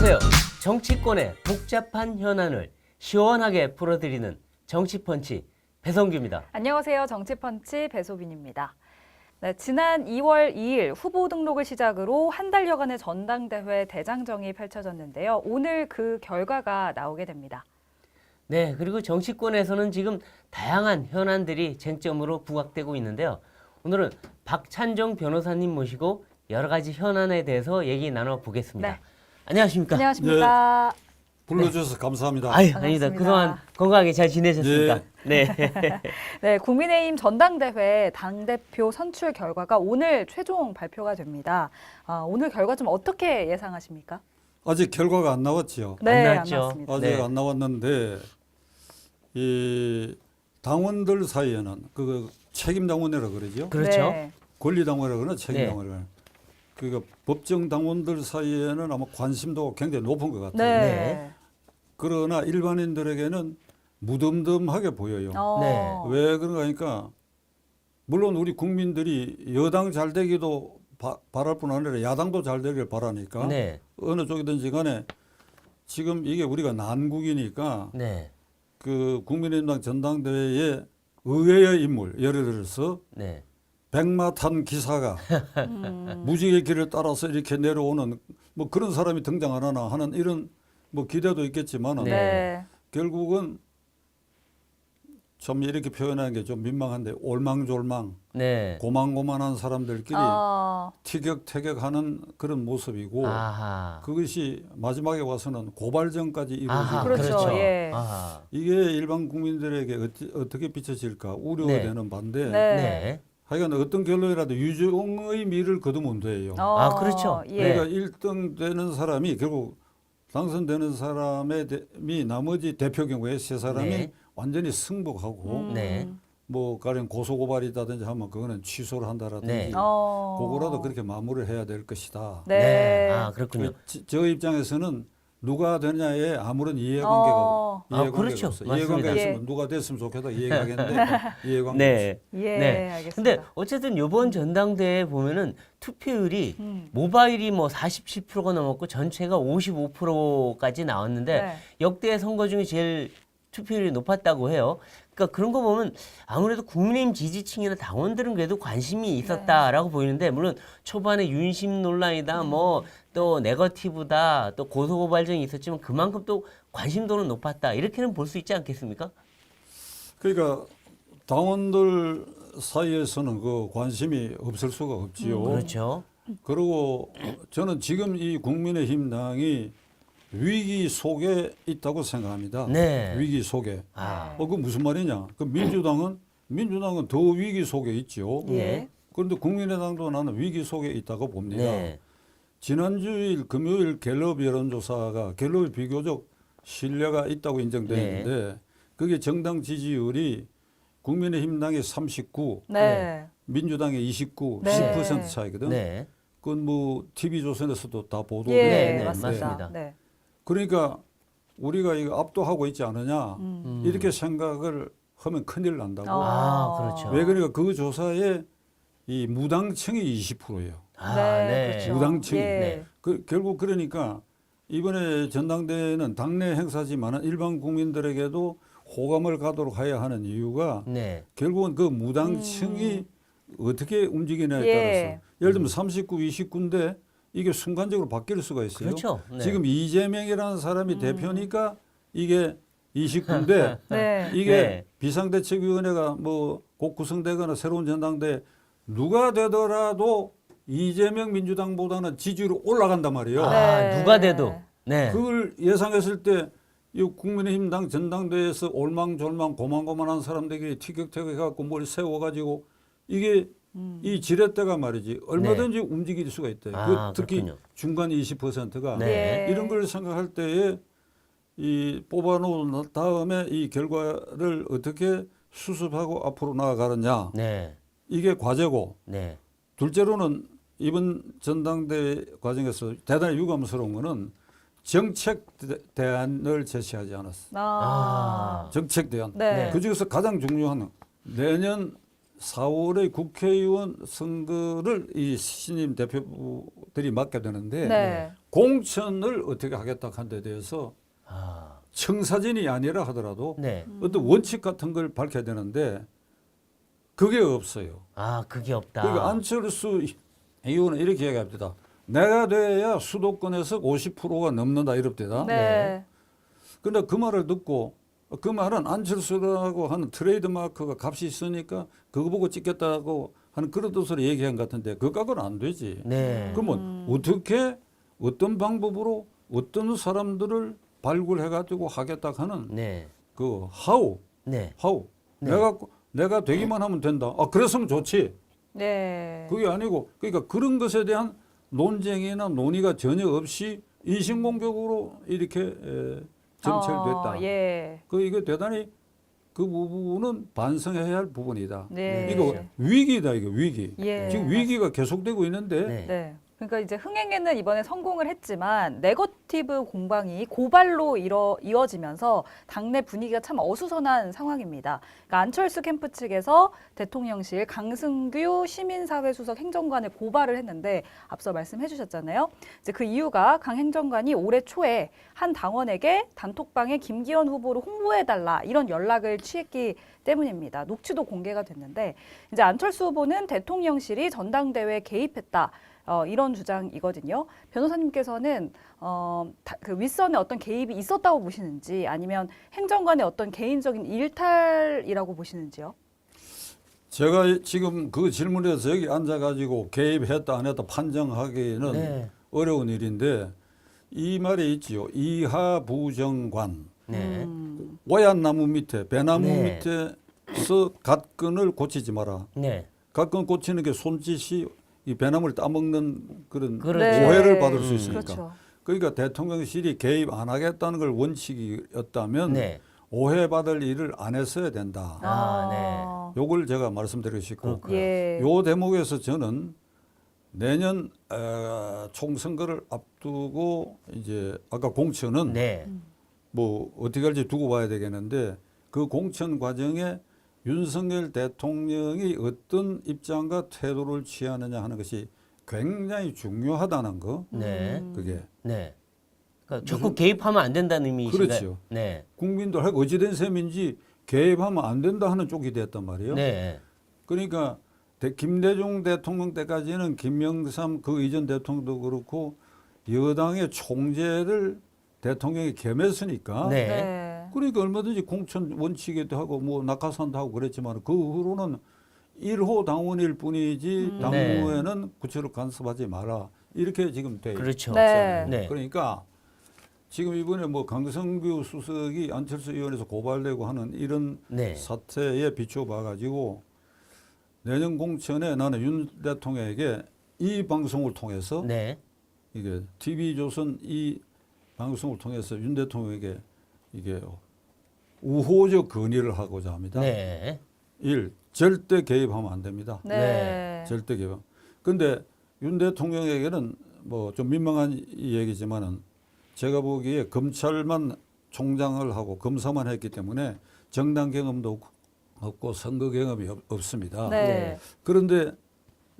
안녕하세요. 정치권의 복잡한 현안을 시원하게 풀어드리는 정치펀치 배성규입니다. 안녕하세요. 정치펀치 배소빈입니다. 네, 지난 2월 2일 후보 등록을 시작으로 한 달여간의 전당대회 대장정이 펼쳐졌는데요. 오늘 그 결과가 나오게 됩니다. 네, 그리고 정치권에서는 지금 다양한 현안들이 쟁점으로 부각되고 있는데요. 오늘은 박찬정 변호사님 모시고 여러 가지 현안에 대해서 얘기 나눠보겠습니다. 네. 안녕하십니까? 안녕하십니까? 불러주셔서 감사합니다. 아유, 반갑습니다. 아닙니다. 그동안 건강하게 잘 지내셨습니까? 네. 네, 국민의힘 전당대회 당대표 선출 결과가 오늘 최종 발표가 됩니다. 오늘 결과 좀 어떻게 예상하십니까? 아직 결과가 안 나왔지요. 네, 안 나왔죠. 나왔습니다. 아직 네. 안 나왔는데 이 당원들 사이에는 그 책임 당원이라 그러죠. 그렇죠. 네. 권리 당원이라 그러나 책임 네. 당원이라. 그러니까 법정 당원들 사이에는 아마 관심도가 굉장히 높은 것 같아요. 네. 네. 그러나 일반인들에게는 무덤덤하게 보여요. 어. 왜 그런가 하니까 물론 우리 국민들이 여당 잘 되기도 바랄 뿐 아니라 야당도 잘 되길 바라니까 네. 어느 쪽이든지 간에 지금 이게 우리가 난국이니까 네. 그 국민의힘당 전당대회에 의회의 인물 예를 들어서 네. 백마탄 기사가 무지개 길을 따라서 이렇게 내려오는 뭐 그런 사람이 등장 안 하나 하는 이런 뭐 기대도 있겠지만 네. 네. 결국은 좀 이렇게 표현하는 게 좀 민망한데 올망졸망 네. 고만고만한 사람들끼리 어. 티격태격하는 그런 모습이고 아하. 그것이 마지막에 와서는 고발전까지 아하, 이루어지고 그렇죠. 그렇죠. 예. 아하. 이게 일반 국민들에게 어떻게 비춰질까 우려되는 반대 네. 네. 하여간 어떤 결론이라도 유종의 미를 거두면 돼요. 아, 그렇죠. 예. 그러니까 1등 되는 사람이 결국 당선되는 사람이 나머지 대표 경우에 세 사람이 네. 완전히 승복하고 네. 뭐 가령 고소고발이다든지 하면 그거는 취소를 한다라든지 네. 그거라도 그렇게 마무리를 해야 될 것이다. 네. 아, 그렇군요. 저 입장에서는 누가 되냐에 아무런 어. 이해관계가 그렇죠. 없어. 맞습니다. 이해관계가 예. 있으면 누가 됐으면 좋겠다 이해가겠는데 이해관계 네. 예, 네. 알겠습니다. 근데 어쨌든 이번 전당대회 보면은 투표율이 모바일이 뭐 47%가 넘었고 전체가 55%까지 나왔는데 네. 역대 선거 중에 제일 투표율이 높았다고 해요. 그러니까 그런 거 보면 아무래도 국민의힘 지지층이나 당원들은 그래도 관심이 있었다라고 보이는데 물론 초반에 윤심 논란이다 뭐 또 네거티브다 또 고소고발전이 있었지만 그만큼 또 관심도는 높았다 이렇게는 볼 수 있지 않겠습니까? 그러니까 당원들 사이에서는 그 관심이 없을 수가 없지요. 그렇죠. 그리고 저는 지금 이 국민의힘당이 위기 속에 있다고 생각합니다. 네. 위기 속에. 아. 그 무슨 말이냐? 그 민주당은 더 위기 속에 있죠. 예. 그런데 국민의당도 나는 위기 속에 있다고 봅니다. 네. 지난주일 금요일 갤럽 여론조사가 갤럽이 비교적 신뢰가 있다고 인정되는데 그게 정당 지지율이 국민의힘당이 39, 네. 민주당이 29, 네. 10% 차이거든. 네. 그건 뭐 TV조선에서도 다 예, 보도되고 네, 맞습니다. 맞습니다. 네. 그러니까 우리가 이거 압도하고 있지 않느냐 이렇게 생각을 하면 큰일 난다고. 아, 그렇죠. 왜 그러니까 그 조사에 이 무당층이 20%예요. 아, 네, 네. 그렇죠. 무당층이. 예. 네. 결국 그러니까 이번에 전당대회는 당내 행사지만 일반 국민들에게도 호감을 가도록 해야 하는 이유가 네. 결국은 그 무당층이 어떻게 움직이냐에 예. 따라서 예를 들면 39, 29인데 이게 순간적으로 바뀔 수가 있어요. 그렇죠. 네. 지금 이재명이라는 사람이 대표니까 이게 29인데 네. 이게 네. 비상대책위원회가 뭐 곧 구성되거나 새로운 전당대회 누가 되더라도 이재명 민주당보다는 지지율이 올라간단 말이에요. 아, 네. 누가 돼도. 네. 그걸 예상했을 때 이 국민의힘당 전당대회에서 올망졸망 고만고만한 사람들이 티격태격해갖고 뭘 세워가지고 이게 이 지렛대가 말이지 얼마든지 움직일 수가 있대요. 아, 특히 그렇군요. 중간 20%가 네. 이런 걸 생각할 때에 이 뽑아놓은 다음에 이 결과를 어떻게 수습하고 앞으로 나아가느냐 네. 이게 과제고 네. 둘째로는 이번 전당대회 과정에서 대단히 유감스러운 거는 정책 대안을 제시하지 않았어. 아. 정책 대안. 네. 그중에서 가장 중요한 건 내년 4월에 국회의원 선거를 이 신임 대표들이 맡게 되는데 네. 공천을 어떻게 하겠다 한 데 대해서 아, 청사진이 아니라 하더라도 네. 어떤 원칙 같은 걸 밝혀야 되는데 그게 없어요. 아, 그게 없다. 그러니까 안철수 의원은 이렇게 얘기합니다. 내가 돼야 수도권에서 50%가 넘는다 이럽니다. 네. 그런데 그 말을 듣고 그 말은 안철수라고 하는 트레이드 마크가 값이 있으니까 그거 보고 찍겠다고 하는 그런 뜻으로 얘기한 것 같은데 그거하고는 안 되지. 네. 그러면 어떻게 어떤 방법으로 어떤 사람들을 발굴해가지고 하겠다 하는 네. 그 하우 네. 네. 내가 되기만 하면 된다. 아 그랬으면 좋지. 네. 그게 아니고 그러니까 그런 것에 대한 논쟁이나 논의가 전혀 없이 인신공격으로 이렇게 정체됐다. 예. 그 이게 대단히 그 부분은 반성해야 할 부분이다. 네. 이거 위기다 이거 위기. 예. 지금 위기가 계속되고 있는데 네. 네. 그러니까 이제 흥행에는 이번에 성공을 했지만 네거티브 공방이 고발로 이어지면서 당내 분위기가 참 어수선한 상황입니다. 그러니까 안철수 캠프 측에서 대통령실 강승규 시민사회수석 행정관을 고발을 했는데 앞서 말씀해 주셨잖아요. 이제 그 이유가 강 행정관이 올해 초에 한 당원에게 단톡방에 김기현 후보를 홍보해달라 이런 연락을 취했기 때문입니다. 녹취도 공개가 됐는데 이제 안철수 후보는 대통령실이 전당대회에 개입했다. 이런 주장이거든요. 변호사님께서는 그 윗선에 어떤 개입이 있었다고 보시는지 아니면 행정관의 어떤 개인적인 일탈이라고 보시는지요? 제가 지금 그 질문에서 여기 앉아가지고 개입했다 안 했다 판정하기는 네. 어려운 일인데 이 말이 있지요. 이하부정관 네. 오얏나무 밑에 배나무 네. 밑에서 갓근을 고치지 마라. 네. 갓근 고치는 게 손짓이 이 배나무를 따먹는 그런 그렇죠. 오해를 받을 수 있으니까. 그렇죠. 그러니까 대통령실이 개입 안 하겠다는 걸 원칙이었다면 네. 오해받을 일을 안 했어야 된다. 요걸 제가 말씀드리고 싶고 그렇구나. 예. 요 대목에서 저는 내년 총선거를 앞두고 이제 아까 공천은 네. 뭐 어떻게 할지 두고 봐야 되겠는데 그 공천 과정에 윤석열 대통령이 어떤 입장과 태도를 취하느냐 하는 것이 굉장히 중요하다는 거. 네. 그게 네. 그러니까 적극 개입하면 안 된다는 의미이신가요? 그렇죠. 네. 국민들 하고 어찌된 셈인지 개입하면 안 된다 하는 쪽이 됐단 말이에요. 네. 그러니까 김대중 대통령 때까지는 김영삼 그 이전 대통령도 그렇고 여당의 총재를 대통령이 겸했으니까 네. 네. 그러니까 얼마든지 공천 원칙에도 하고 뭐 낙하산도 하고 그랬지만 그 후로는 1호 당원일 뿐이지 당무에는 구체로 간섭하지 마라 이렇게 지금 돼 그렇죠. 네. 네. 그러니까 지금 이번에 뭐 강성규 수석이 안철수 의원에서 고발되고 하는 이런 네. 사태에 비춰봐 가지고 내년 공천에 나는 윤 대통령에게 이 방송을 통해서 네. 이게 TV조선 이 방송을 통해서 윤 대통령에게 이게 우호적 건의를 하고자 합니다. 네. 1. 절대 개입하면 안 됩니다. 네. 절대 개입. 근데 윤 대통령에게는 뭐 좀 민망한 얘기지만은 제가 보기에 검찰만 총장을 하고 검사만 했기 때문에 정당 경험도 없고 선거 경험이 없습니다. 네. 그런데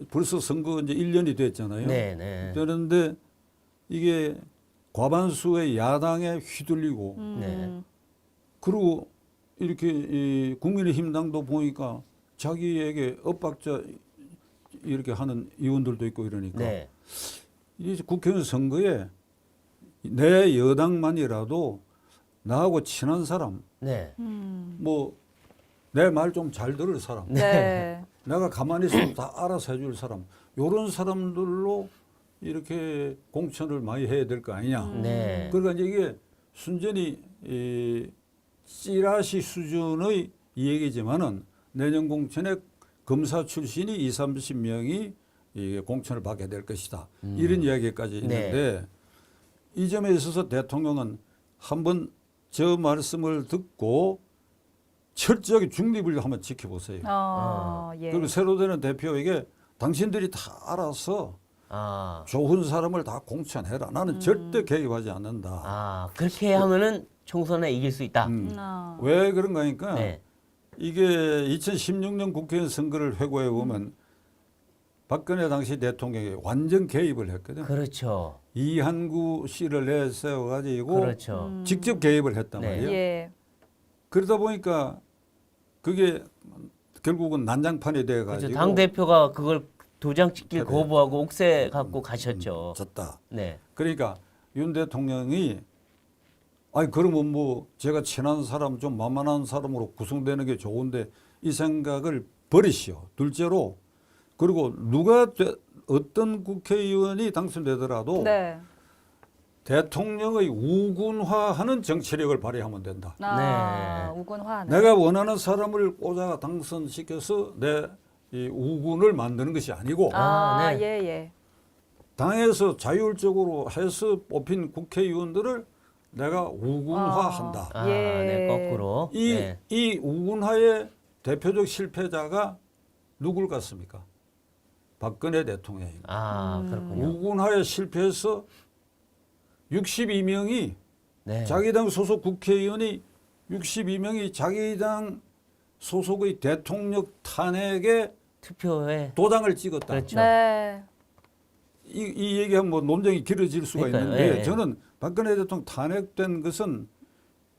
벌써 선거 이제 1년이 됐잖아요. 네. 네. 그런데 이게 과반수의 야당에 휘둘리고 네. 그리고 이렇게 이 국민의힘당도 보니까 자기에게 엇박자 이렇게 하는 의원들도 있고 이러니까 네. 이 국회의원 선거에 내 여당만이라도 나하고 친한 사람, 네. 뭐 내 말 좀 잘 들을 사람, 네. 내가 가만히 있으면 다 알아서 해줄 사람, 요런 사람들로 이렇게 공천을 많이 해야 될 거 아니냐. 네. 그러니까 이제 이게 순전히 이 찌라시 수준의 얘기지만은 내년 공천에 검사 출신이 20-30명이 이게 공천을 받게 될 것이다. 이런 이야기까지 있는데 이 점에 있어서 대통령은 한번 저 말씀을 듣고 철저하게 중립을 한번 지켜보세요. 예. 그리고 새로 되는 대표에게 당신들이 다 알아서 아. 좋은 사람을 다 공천해라. 나는 절대 개입하지 않는다. 아, 그렇게 하면은 총선에 이길 수 있다. 왜 그런가 하니까 네. 이게 2016년 국회의원 선거를 회고해 보면 박근혜 당시 대통령이 완전 개입을 했거든. 그렇죠. 이한구 씨를 내세워 가지고 그렇죠. 직접 개입을 했단 네. 말이에요. 예. 그러다 보니까 그게 결국은 난장판이 돼 그렇죠. 가지고 당 대표가 그걸 도장 찍기를 그래. 거부하고 옥새 갖고 가셨죠. 졌다. 네. 그러니까 윤 대통령이 아니 그러면 뭐 제가 친한 사람 좀 만만한 사람으로 구성되는 게 좋은데 이 생각을 버리시오. 둘째로 그리고 어떤 국회의원이 당선되더라도 네. 대통령의 우군화하는 정치력을 발휘하면 된다. 아, 네. 우군화하네. 내가 원하는 사람을 꽂아 당선시켜서 내 이 우군을 만드는 것이 아니고 아, 네. 예, 예. 당에서 자율적으로 해서 뽑힌 국회의원들을 내가 우군화한다. 아, 예. 네, 거꾸로. 이, 네. 이 우군화의 대표적 실패자가 누굴 같습니까? 박근혜 대통령입니다. 아, 그렇군요. 우군화에 실패해서 62명이 네. 자기 당 소속 국회의원이 62명이 자기 당 소속의 대통령 탄핵에 투표에 도장을 찍었다. 그렇죠. 네. 이 얘기하면 뭐 논쟁이 길어질 수가 그러니까요. 있는데 예. 저는 박근혜 대통령 탄핵된 것은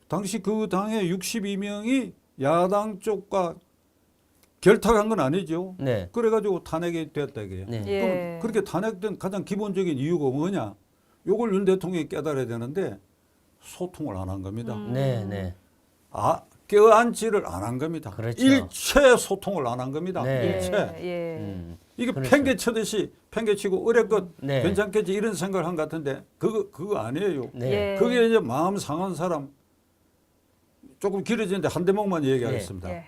당시 그 당의 62명이 야당 쪽과 결탁한 건 아니죠. 네. 그래가지고 탄핵이 됐다 이게. 네. 예. 그럼 그렇게 탄핵된 가장 기본적인 이유가 뭐냐? 요걸 윤 대통령이 깨달아야 되는데 소통을 안 한 겁니다. 네, 네. 껴안지를 안 한 겁니다. 그렇죠. 일체 소통을 안 한 겁니다. 네. 일체. 예. 이게 그렇죠. 팽개치듯이 팽개치고 어렵것 네. 괜찮겠지 이런 생각을 한 것 같은데 그거 아니에요. 네. 예. 그게 이제 마음 상한 사람 조금 길어지는데 한 대목만 얘기하겠습니다. 예.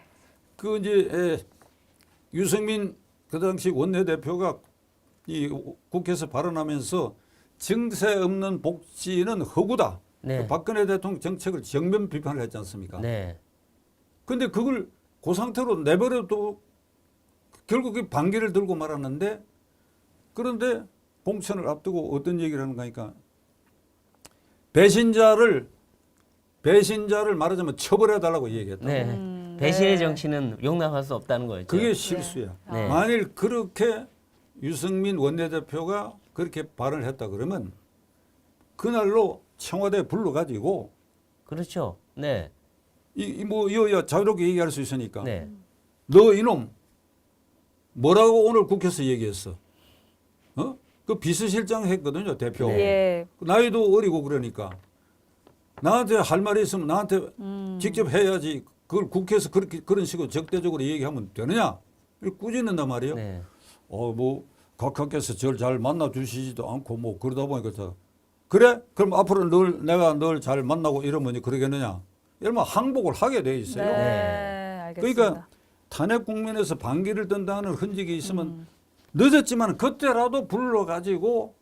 그 이제 유승민 그 당시 원내대표가 이 국회에서 발언하면서 정세 없는 복지는 허구다. 네. 그 박근혜 대통령 정책을 정면 비판을 했지 않습니까? 네. 근데 그걸 그 상태로 내버려도 결국 그 반기를 들고 말았는데 그런데 공천을 앞두고 어떤 얘기를 하는가 하니까 배신자를 말하자면 처벌해달라고 얘기했다. 네. 배신의 네. 정치는 용납할 수 없다는 거였죠. 그게 실수야. 네. 만일 그렇게 유승민 원내대표가 그렇게 발언을 했다 그러면 그날로 청와대에 불러가지고 그렇죠. 네. 뭐 자유롭게 얘기할 수 있으니까 네. 너 이놈 뭐라고 오늘 국회에서 얘기했어? 그 비서실장 했거든요 대표. 예. 나이도 어리고 그러니까 나한테 할 말이 있으면 나한테 직접 해야지. 그걸 국회에서 그런 식으로 적대적으로 얘기하면 되느냐? 이렇게 꾸짖는단 말이에요. 네. 뭐 각하께서 저를 잘 만나 주시지도 않고 뭐 그러다 보니까 그래? 그럼 앞으로 내가 널 잘 만나고 이러면 그러겠느냐? 이러면 항복을 하게 돼 있어요. 네. 알겠습니다. 그러니까 탄핵 국면에서 반기를 든다는 흔적이 있으면 늦었지만 그때라도 불러가지고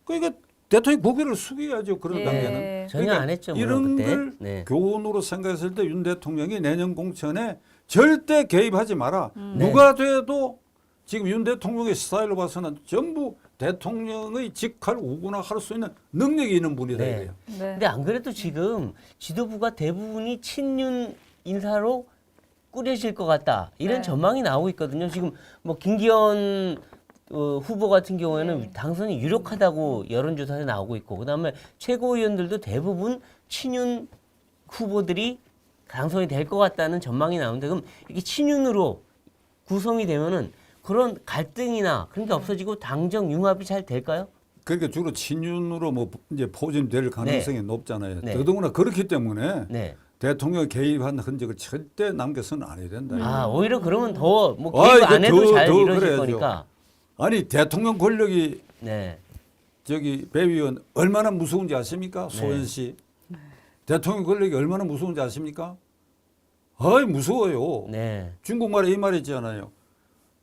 그러니까 대통령 고개를 숙여야죠. 그런 예. 단계는. 전혀 안 했죠. 이런 물론 그때. 걸 네. 교훈으로 생각했을 때 윤 대통령이 내년 공천에 절대 개입하지 마라. 네. 누가 돼도 지금 윤 대통령의 스타일로 봐서는 전부 대통령의 직할 우군화할 수 있는 능력이 있는 분이다 네. 이래요. 네. 근데 안 그래도 지금 지도부가 대부분이 친윤 인사로 꾸려질 것 같다. 이런 네. 전망이 나오고 있거든요. 지금 뭐 김기현 후보 같은 경우에는 네. 당선이 유력하다고 여론조사에 나오고 있고, 그다음에 최고위원들도 대부분 친윤 후보들이 당선이 될 것 같다는 전망이 나오는데, 그럼 이게 친윤으로 구성이 되면은 그런 갈등이나 그런 게 없어지고 당정 융합이 잘 될까요? 그러니까 주로 친윤으로 뭐 이제 포진될 가능성이 높잖아요. 네. 더더구나 그렇기 때문에 네. 대통령이 개입한 흔적을 절대 남겨서는 안 해야 된다. 아, 오히려 그러면 더 뭐 아, 개입 이거 안 해도 잘 더 이루어질 그래야죠. 거니까. 아니 대통령 권력이 네. 배 위원 얼마나 무서운지 아십니까? 소연 씨. 대통령 권력이 얼마나 무서운지 아십니까? 아이 무서워요. 네. 중국말에 이 말이 있잖아요.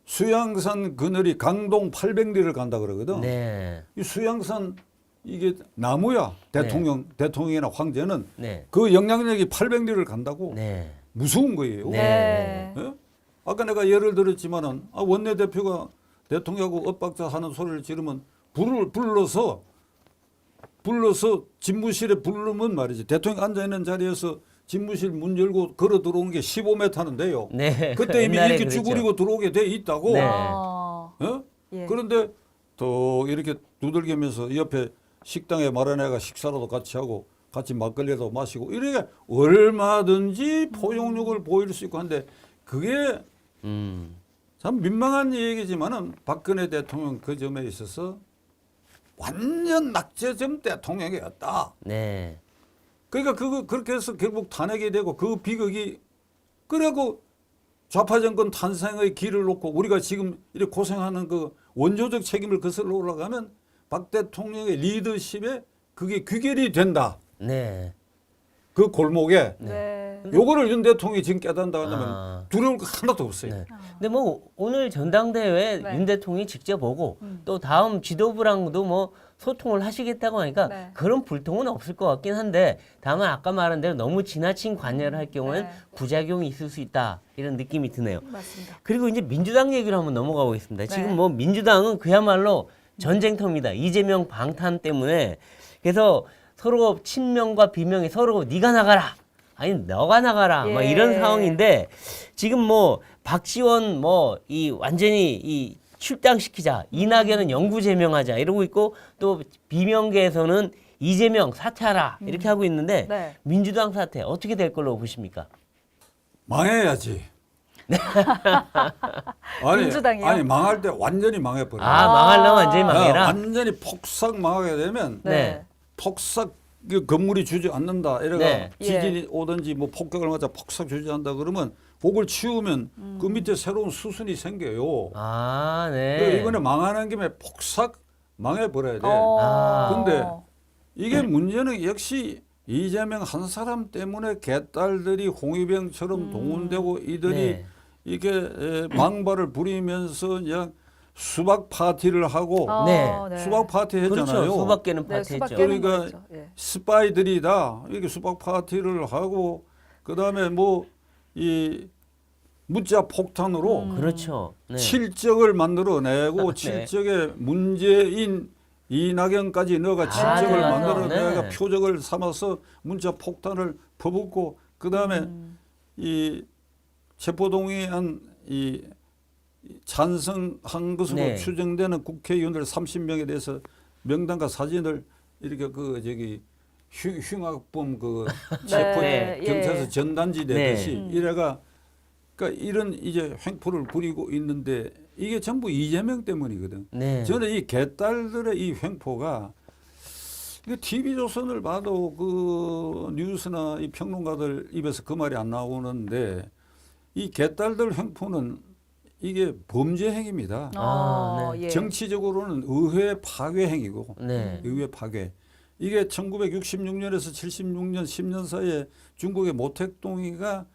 수양산 그늘이 강동 800리를 간다 그러거든. 네. 이 수양산 이게 나무야. 대통령이나 황제는 네. 그 영향력이 800리를 간다고. 네. 무서운 거예요. 네. 예? 아까 내가 예를 들었지만은 원내대표가 대통령하고 엇박자 하는 소리를 지르면 불러서 집무실에 부르면 말이지. 대통령 앉아 있는 자리에서 집무실 문 열고 걸어 들어온 게 15m인데요. 네. 그때 이미 옛날에 이렇게 그랬죠. 쭈그리고 들어오게 돼 있다고. 네. 어? 예. 그런데 또 이렇게 두들기면서 옆에 식당에 마련해가 식사라도 같이 하고 같이 막걸리도 마시고 이렇게 얼마든지 포용력을 보일 수 있고 한데 그게 참 민망한 얘기지만은 박근혜 대통령 그 점에 있어서 완전 낙제점 대통령이었다. 네. 그러니까 그렇게 해서 결국 탄핵이 되고 그 비극이 그래고 좌파 정권 탄생의 길을 놓고 우리가 지금 이렇게 고생하는 그 원조적 책임을 거슬러 올라가면 박 대통령의 리더십에 그게 귀결이 된다. 네. 그 골목에 네. 요거를 윤 대통령이 지금 깨닫는다 하면 아. 두려울 거 하나도 없어요. 네. 근데 뭐 오늘 전당대회 네. 윤 대통령이 직접 오고 또 다음 지도부랑도 뭐 소통을 하시겠다고 하니까 네. 그런 불통은 없을 것 같긴 한데 다만 아까 말한 대로 너무 지나친 관여를 할 경우엔 네. 부작용이 있을 수 있다 이런 느낌이 드네요. 맞습니다. 그리고 이제 민주당 얘기를 한번 넘어가 보겠습니다. 네. 지금 뭐 민주당은 그야말로 전쟁터입니다. 이재명 방탄 때문에. 그래서 서로 친명과 비명이 서로 네가 나가라. 아니 너가 나가라. 막 예. 이런 상황인데 지금 뭐 박지원 뭐 이 완전히 이 출당시키자. 이낙연은 영구 제명하자 이러고 있고 또 비명계에서는 이재명 사퇴하라 이렇게 하고 있는데 네. 민주당 사퇴 어떻게 될 걸로 보십니까? 망해야지. 아니, 민주당이요? 아니 망할 때 완전히 망해버려. 아, 망하려면 완전히 망해라. 완전히 폭삭 망하게 되면 네. 폭삭 그 건물이 주저앉는다. 이래가 네. 지진이 오든지 뭐 폭격을 맞아 폭삭 주저앉는다 그러면 그걸 치우면 그 밑에 새로운 수순이 생겨요. 아, 그러니까 네. 이번에 망하는 김에 폭삭 망해버려야 돼. 아. 근데 이게 문제는 역시 이재명 한 사람 때문에 개딸들이 홍위병처럼 동원되고 이들이 네. 이게 망발을 부리면서 그냥 수박 파티를 하고 네. 수박 파티 했잖아요. 그렇죠. 수박 깨는 네, 파티 수박 했죠. 깨는 그러니까 거였죠. 예. 스파이들이 다 이렇게 수박 파티를 하고 그다음에 뭐 이 문자 폭탄으로 그렇죠. 네. 칠적을 만들어내고 네. 칠적에 문재인 이낙연까지 넣어가 칠적을 맞아요. 만들어내가 네. 표적을 삼아서 문자 폭탄을 퍼붓고 그다음에 이 체포동의안 이 찬성한 것으로 네. 추정되는 국회의원들 30명에 대해서 명단과 사진을 이렇게 그 저기 흉악범 그 체포 네, 예. 경찰서 전단지 네. 내듯이 이래가 그러니까 이런 이제 횡포를 부리고 있는데 이게 전부 이재명 때문이거든. 네. 저는 이 개딸들의 이 횡포가 이게 TV조선을 봐도 그 뉴스나 이 평론가들 입에서 그 말이 안 나오는데 이 개딸들 횡포는 이게 범죄 행위입니다. 아, 예. 정치적으로는 의회 파괴 행위고 네. 의회 파괴. 이게 1966년에서 76년 10년 사이에 중국의 모택동이가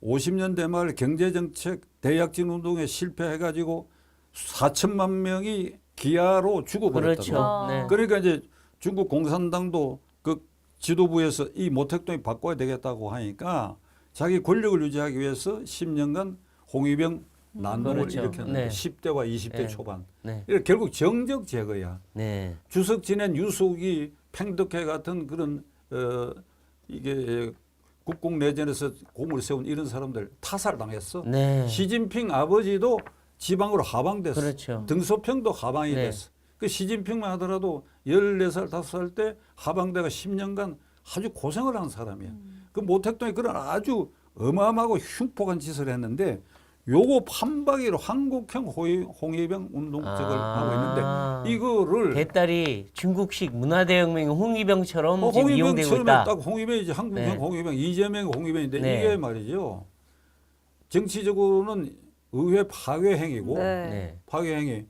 50년대 말 경제정책 대약진 운동에 실패해가지고 4천만 명이 기아로 죽어버렸다고. 그렇죠. 네. 그러니까 이제 중국 공산당도 그 지도부에서 이 모택동이 바꿔야 되겠다고 하니까 자기 권력을 유지하기 위해서 10년간 홍위병 난동을 그렇죠. 일으켰는데 네. 10대와 20대 네. 초반. 네. 이게 결국 정적 제거야. 네. 주석 지낸 유속이 팽덕회 같은 그런 이게 국공 내전에서 공을 세운 이런 사람들 타살당했어. 네. 시진핑 아버지도 지방으로 하방됐어. 그렇죠. 등소평도 하방이 네. 됐어. 그 시진핑만 하더라도 14살, 5살 때 하방대가 10년간 아주 고생을 한 사람이야. 그 모택동이 그런 아주 어마어마하고 흉폭한 짓을 했는데 요거 판박이로 한국형 홍위병 운동책을 하고 있는데 이거를 개딸이 중국식 문화대혁명 홍위병처럼 지금 이용되고 홍위병 있다. 딱 홍위병이지 한국형 네. 홍위병 이재명 홍위병인데 네. 이게 말이죠. 정치적으로는 의회 파괴 행위고 네. 네. 파괴 행위.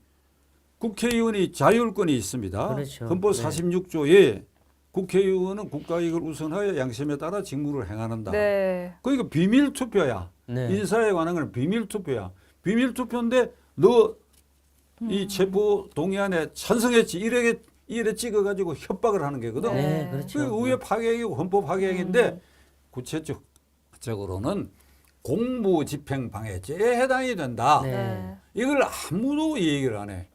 국회의원이 자율권이 있습니다. 그렇죠. 헌법 네. 46조에 국회의원은 국가이익을 우선하여 양심에 따라 직무를 행한다. 네. 그러니까 비밀 투표야. 네. 인사에 관한 건 비밀 투표야. 비밀 투표인데 너 이 체포 동의안에 찬성했지 이래 찍어가지고 협박을 하는 게거든. 네, 네. 그렇죠. 그 의회 파괴이고 헌법 파괴행인데 구체적으로는 공무집행방해죄에 해당이 된다. 네. 네. 이걸 아무도 얘기를 안 해.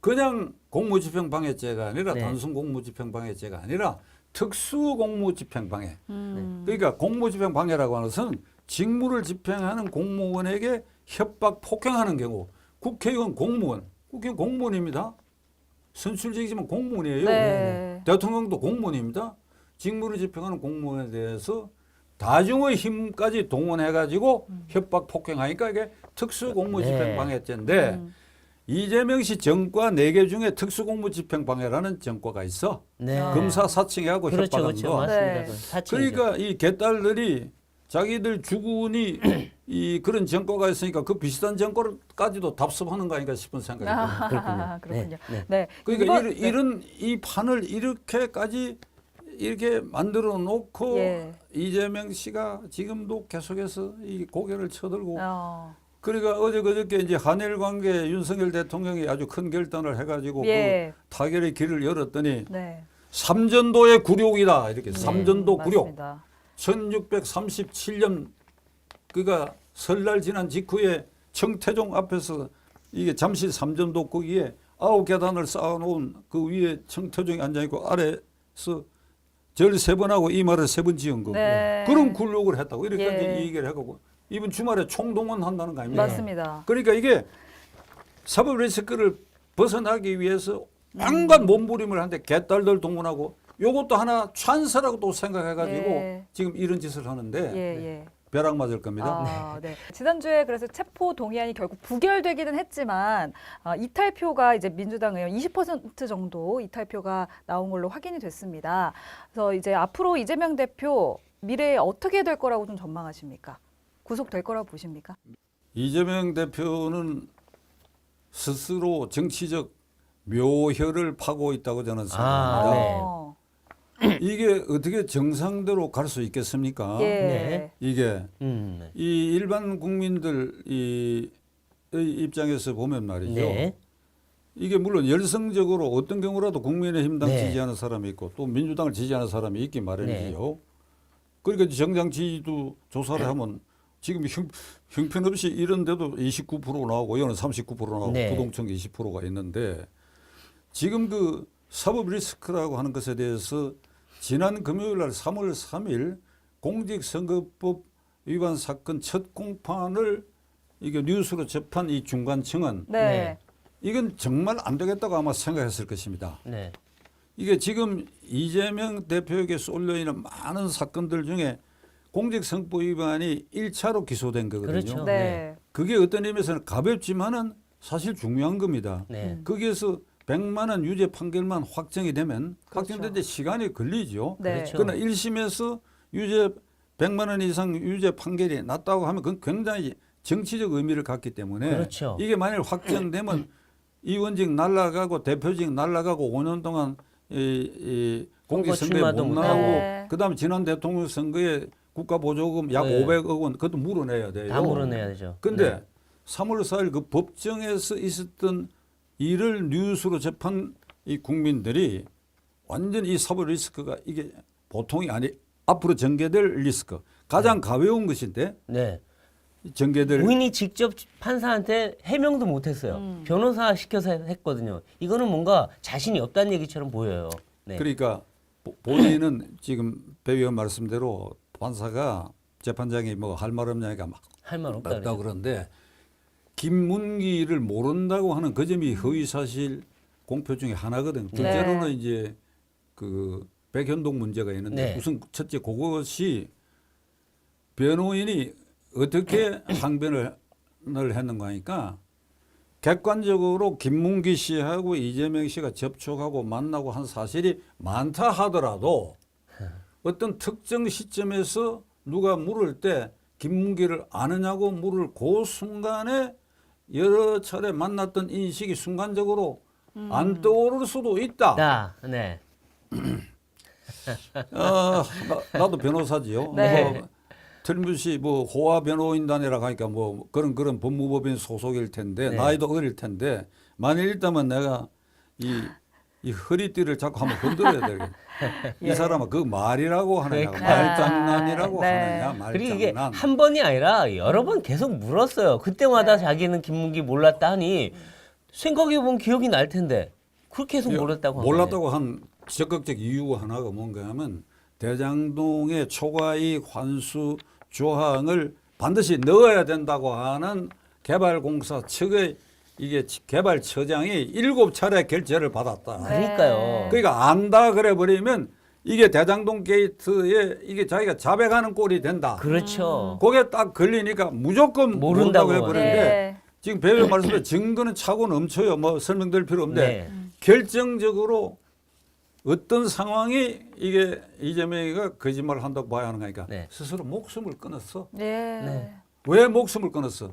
그냥 공무집행방해죄가 아니라 네. 단순 공무집행방해죄가 아니라 특수공무집행방해. 그러니까 공무집행방해라고 하는 것은 직무를 집행하는 공무원에게 협박 폭행하는 경우 국회의원 공무원, 국회의원 공무원입니다. 선출직이지만 공무원이에요. 네. 대통령도 공무원입니다. 직무를 집행하는 공무원에 대해서 다중의 힘까지 동원해가지고 협박 폭행하니까 이게 특수공무집행방해죄인데 이재명 씨 전과 4개 중에 특수공무집행방해라는 전과가 있어. 네. 검사 사칭하고 그렇죠, 협박하는 그렇죠, 거. 맞습니다. 네. 그건 사칭이죠. 그러니까 이 개딸들이 자기들 주군이 이 그런 전과가 있으니까 그 비슷한 전과까지도 답습하는 거 아닌가 싶은 생각이 듭니다. 아, 그렇군요. 네, 네. 네. 그러니까 이번- 이런 이 판을 이렇게까지 이렇게 만들어 놓고 예. 이재명 씨가 지금도 계속해서 이 고개를 쳐들고 어, 그러니까 어제 그저께 이제 한일 관계 윤석열 대통령이 아주 큰 결단을 해가지고 예. 그 타결의 길을 열었더니 네. 삼전도의 굴욕이다 이렇게 삼전도 굴욕. 맞습니다. 1637년 그가 설날 지난 직후에 청태종 앞에서 이게 잠실 삼전도 거기에 9계단을 쌓아놓은 그 위에 청태종이 앉아있고 아래서 절 3번 하고 이 말을 3번 지은 거. 네. 그런 굴욕을 했다고 이렇게 예. 이제 얘기를 해가고 이번 주말에 총동원한다는 거 아닙니까? 맞습니다. 그러니까 이게 사법 리스크를 벗어나기 위해서 온갖 몸부림을 하는데 개딸들 동원하고 요것도 하나 찬스라고 또 생각해가지고 예. 지금 이런 짓을 하는데 예, 예. 벼락 맞을 겁니다. 아, 네. 지난주에 그래서 체포 동의안이 결국 부결되기는 했지만 이탈표가 이제 민주당 의원 20% 정도 이탈표가 나온 걸로 확인이 됐습니다. 그래서 이제 앞으로 이재명 대표 미래에 어떻게 될 거라고 좀 전망하십니까? 구속될 거라고 보십니까? 이재명 대표는 스스로 정치적 묘혈을 파고 있다고 저는 생각합니다. 네. 어, 이게 어떻게 정상대로 갈 수 있겠습니까? 예. 네. 이게 네. 이 일반 국민들 이 입장에서 보면 말이죠. 네. 이게 물론 열성적으로 어떤 경우라도 국민의힘당 네. 지지하는 사람이 있고 또 민주당을 지지하는 사람이 있기 마련이지요. 그러니까 정당 지지도 조사를 하면 지금 형편없이 이런데도 29% 나오고 이거는 39% 나오고 네. 부동층 20%가 있는데 지금 그 사법 리스크라고 하는 것에 대해서 지난 금요일 날 3월 3일 공직선거법 위반 사건 첫 공판을 이게 뉴스로 접한 이 중간층은 네. 네. 이건 정말 안 되겠다고 아마 생각했을 것입니다. 네. 이게 지금 이재명 대표에게 쏠려 있는 많은 사건들 중에 공직선거법 위반이 1차로 기소된 거거든요. 그렇죠. 네. 그게 어떤 의미에서는 가볍지만은 사실 중요한 겁니다. 네. 거기에서 100만 원 유죄 판결만 확정이 되면 그렇죠. 확정되는데 시간이 걸리죠. 네. 그렇죠. 그러나 1심에서 유죄 100만 원 이상 유죄 판결이 났다고 하면 그건 굉장히 정치적 의미를 갖기 때문에 그렇죠. 이게 만약 확정되면 의원직 날라가고 대표직 날라가고 5년 동안 이 공직선거에 출마도 못 못하고. 나오고 네. 그다음에 지난 대통령 선거에 국가보조금 약 네. 500억 원 그것도 물어내야 돼요. 다 물어내야 되죠. 근데 네. 3월 4일 그 법정에서 있었던 일을 뉴스로 접한 이 국민들이 완전 이 사법 리스크가 이게 보통이 아니 앞으로 전개될 리스크 가장 가벼운 것인데 네. 전개될 본인이 직접 판사한테 해명도 못했어요. 변호사 시켜서 했거든요. 이거는 뭔가 자신이 없다는 얘기처럼 보여요. 네. 그러니까 본인은 지금 배 의원 말씀대로 판사가 재판장이 뭐 할 말 없냐니까 막 할 말 없다. 없다 그랬죠. 그러는데 김문기를 모른다고 하는 그 점이 허위사실 공표 중에 하나거든. 둘째로는 이제 그 백현동 문제가 있는데 네. 우선 첫째 그것이 변호인이 어떻게 항변을 했는가 하니까 객관적으로 김문기 씨하고 이재명 씨가 접촉하고 만나고 한 사실이 많다 하더라도 어떤 특정 시점에서 누가 물을 때 김문기를 아느냐고 물을 그 순간에 여러 차례 만났던 인식이 순간적으로 안 떠오를 수도 있다. 네. 나도 변호사지요. 네. 뭐, 틀림없이 뭐 호화 변호인단이라고 하니까 뭐 그런 법무법인 소속일 텐데 네. 나이도 어릴 텐데 만일 있다면 내가 이 허리띠를 자꾸 한번 건드려야 되겠다. 이 사람은 그 말이라고 하느냐, 그러니까. 말장난이라고 네. 하느냐, 그리고 이게 말장난. 한 번이 아니라 여러 번 계속 물었어요. 그때마다 자기는 김문기 몰랐다 하니 생각해보면 기억이 날 텐데 그렇게 계속 몰랐다고 한 몰랐다고 한 적극적 이유 하나가 뭔가 하면 대장동의 초과이익 환수 조항을 반드시 넣어야 된다고 하는 개발공사 측의 이게 개발처장이 7차례 결재를 받았다. 그러니까요. 그러니까 안다 그래 버리면 이게 대장동 게이트에 이게 자기가 자백하는 꼴이 된다. 그렇죠. 그게 딱 걸리니까 무조건 모른다고 모른다고 해버리는데 네. 지금 배우 말씀에 증거는 차고 넘쳐요. 뭐 설명드릴 필요 없는데 네. 결정적으로 어떤 상황이 이게 이재명이가 거짓말을 한다고 봐야 하는 거니까 네. 스스로 목숨을 끊었어. 네. 네. 왜 목숨을 끊었어?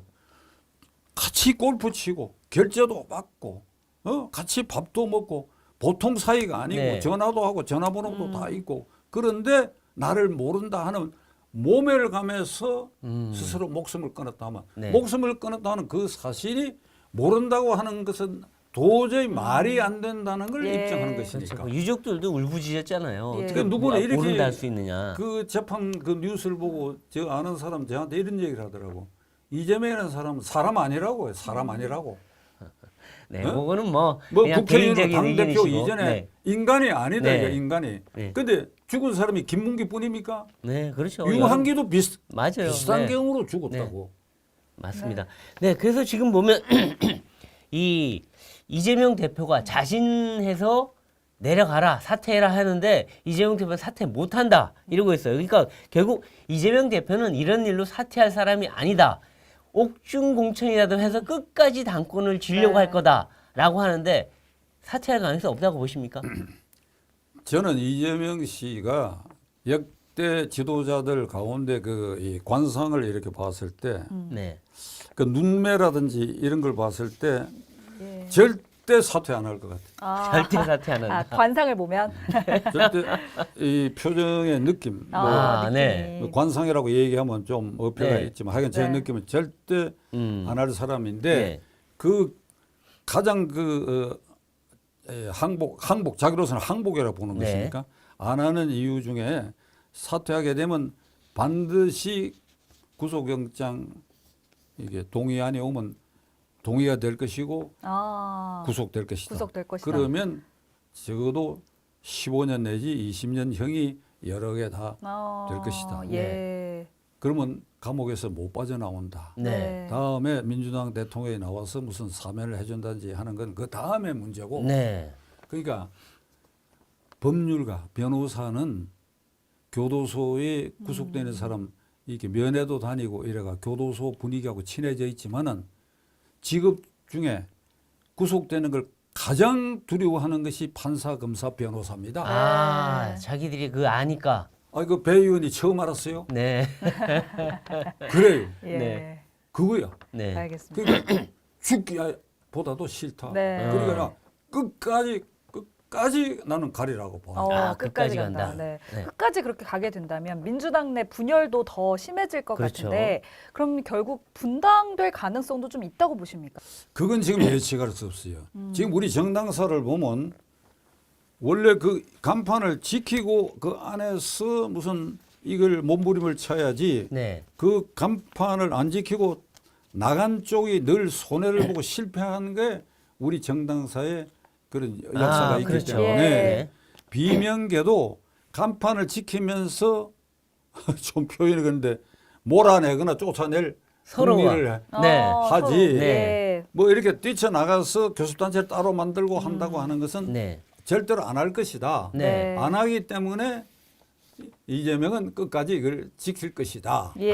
같이 골프 치고 결제도 받고 같이 밥도 먹고 보통 사이가 아니고 네. 전화도 하고 전화번호도 다 있고 그런데 나를 모른다 하는 모멸을 가면서 스스로 목숨을 끊었다 하면 네. 목숨을 끊었다 하는 그 사실이 모른다고 하는 것은 도저히 말이 안 된다는 걸 예. 입증하는 그렇죠. 것이니까. 그 유족들도 울부짖었잖아요. 예. 어떻게 그러니까 누구나 이렇게 모른다 할 수 있느냐. 그 재판 그 뉴스를 보고 저 아는 사람 저한테 이런 얘기를 하더라고. 이재명이라는 사람은 사람 아니라고 해요. 사람 아니라고. 네, 어? 그거는 뭐 뭐 그냥 국회의원 개인적인 당대표 의견이시고. 이전에 네. 인간이 아니다 네. 이거 인간이. 네. 근데 죽은 사람이 김문기뿐입니까? 네, 그렇죠. 유한기도 맞아요. 비슷한 네. 경우로 죽었다고. 맞습니다. 네, 그래서 지금 보면 이 이재명 대표가 자신해서 내려가라 사퇴해라 하는데 이재명 대표는 사퇴 못한다 이러고 있어요. 그러니까 결국 이재명 대표는 이런 일로 사퇴할 사람이 아니다. 옥중 공천이라도 해서 끝까지 당권을 쥐려고 네. 할 거다라고 하는데 사퇴할 가능성이 없다고 보십니까? 저는 이재명 씨가 역대 지도자들 가운데 그 이 관상을 이렇게 봤을 때 네. 그 눈매라든지 이런 걸 봤을 때 예. 절대 사퇴 안 할 것 같아요. 아, 절대 사퇴 안 한다. 관상을 보면 절대 이 표정의 느낌, 뭐 아, 네. 느낌이. 뭐 관상이라고 얘기하면 좀 어폐가 네. 있지만 하여간 제 네. 느낌은 절대 안 할 사람인데 네. 그 가장 그 항복 자기로서는 항복이라고 보는 네. 것이니까 안 하는 이유 중에 사퇴하게 되면 반드시 구속영장 이게 동의안이 오면 동의가 될 것이고 구속될 것이다. 구속될 것이다. 그러면 적어도 15년 내지 20년 형이 여러 개 다 될 것이다. 예. 그러면 감옥에서 못 빠져나온다. 네. 다음에 민주당 대통령이 나와서 무슨 사면을 해준다든지 하는 건 그 다음에 문제고. 네. 그러니까 법률가 변호사는 교도소에 구속되는 사람 이렇게 면회도 다니고 이래가 교도소 분위기하고 친해져 있지만은 직업 중에 구속되는 걸 가장 두려워하는 것이 판사, 검사, 변호사입니다. 아, 자기들이 그 아니까. 그 배 의원이 처음 알았어요. 네. 그래요. 예. 네. 그거야. 네. 알겠습니다. 그러니까 죽기보다도 싫다. 네. 그러니까 나 끝까지 나는 가리라고 봐. 아, 끝까지 끝까지 간다. 간다. 네. 네. 끝까지 그렇게 가게 된다면 민주당 내 분열도 더 심해질 것 그렇죠. 같은데 그럼 결국 분당될 가능성도 좀 있다고 보십니까? 그건 지금 예측할 수 없어요. 지금 우리 정당사를 보면 원래 그 간판을 지키고 그 안에서 무슨 이걸 몸부림을 쳐야지 네. 그 간판을 안 지키고 나간 쪽이 늘 손해를 보고 실패한 게 우리 정당사의 그런 역사가 있기 그렇죠. 때문에 네. 비명계도 간판을 지키면서 좀 표현이 그런데 몰아내거나 쫓아낼 서로가. 흥미를 네. 하지. 서로. 네. 예. 뭐 이렇게 뛰쳐나가서 교섭단체를 따로 만들고 한다고 하는 것은 네. 절대로 안 할 것이다. 네. 안 하기 때문에 이재명은 끝까지 이걸 지킬 것이다. 예.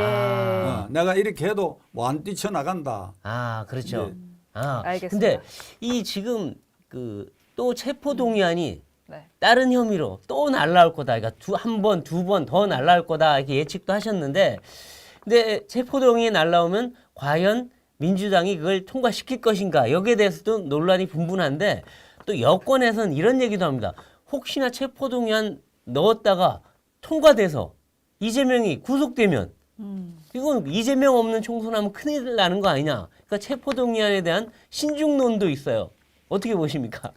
내가 이렇게 해도 뭐 안 뛰쳐나간다. 아, 그렇죠. 네. 아, 알겠습니다. 근데 이 지금 그 또 체포 동의안이 네. 다른 혐의로 또 날라올 거다. 그러니까 한 번, 두 번 더 날라올 거다. 이렇게 예측도 하셨는데, 근데 체포 동의안이 날라오면 과연 민주당이 그걸 통과시킬 것인가? 여기에 대해서도 논란이 분분한데 또 여권에서는 이런 얘기도 합니다. 혹시나 체포 동의안 넣었다가 통과돼서 이재명이 구속되면 이건 이재명 없는 총선하면 큰일 나는 거 아니냐. 그러니까 체포동의안에 대한 신중론도 있어요. 어떻게 보십니까?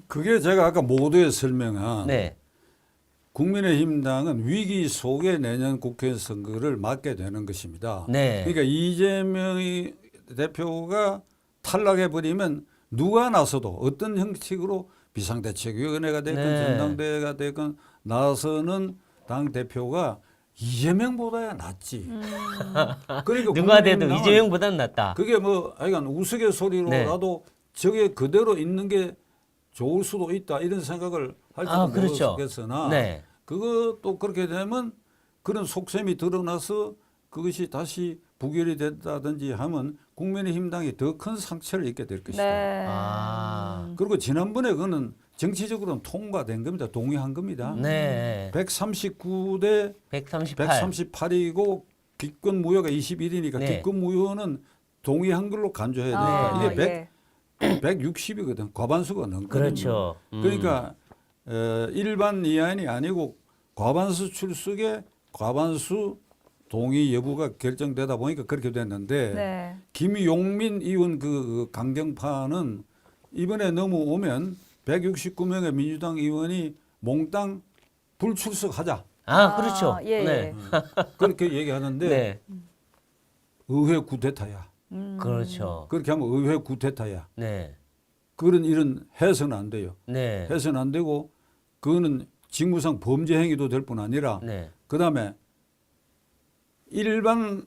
그게 제가 아까 모두에 설명한 네. 국민의힘당은 위기 속에 내년 국회 선거를 맞게 되는 것입니다. 네. 그러니까 이재명이 대표가 탈락해버리면 누가 나서도 어떤 형식으로 비상대책위원회가 됐건 네. 전당대회가 됐건 나서는 당 대표가 이재명보다야 낫지. 그러니까 누가 돼도 국민의힘당은 이재명보다는 낫다. 그게 뭐 하여간 우스갯소리로라도 저게 그대로 있는 게 좋을 수도 있다 이런 생각을 할지도 그렇죠. 모르겠으나 네. 그것도 그렇게 되면 그런 속셈이 드러나서 그것이 다시 부결이 됐다든지 하면 국민의힘당이 더 큰 상처를 입게 될 것이다. 네. 그리고 지난번에 그거는 정치적으로는 통과된 겁니다. 동의한 겁니다. 네. 139대 138. 138이고 기권 무효가 21이니까 네. 기권 무효는 동의한 걸로 간주해야 되니까 아, 이게 예. 160이거든. 과반수가 넘거든요. 그렇죠. 그러니까 일반 이하인이 아니고 과반수 출석에 과반수 동의 여부가 결정되다 보니까 그렇게 됐는데 네. 김용민 의원 그 강경파는 이번에 넘어오면 169명의 민주당 의원이 몽땅 불출석하자 그렇죠. 예, 네. 그렇게 얘기하는데 네. 의회 구태타야. 그렇죠. 그렇게 하면 의회 구태타야. 네. 그런 일은 해서는 안 돼요. 네. 해서는 안 되고 그거는 직무상 범죄 행위도 될 뿐 아니라 네. 그다음에 일반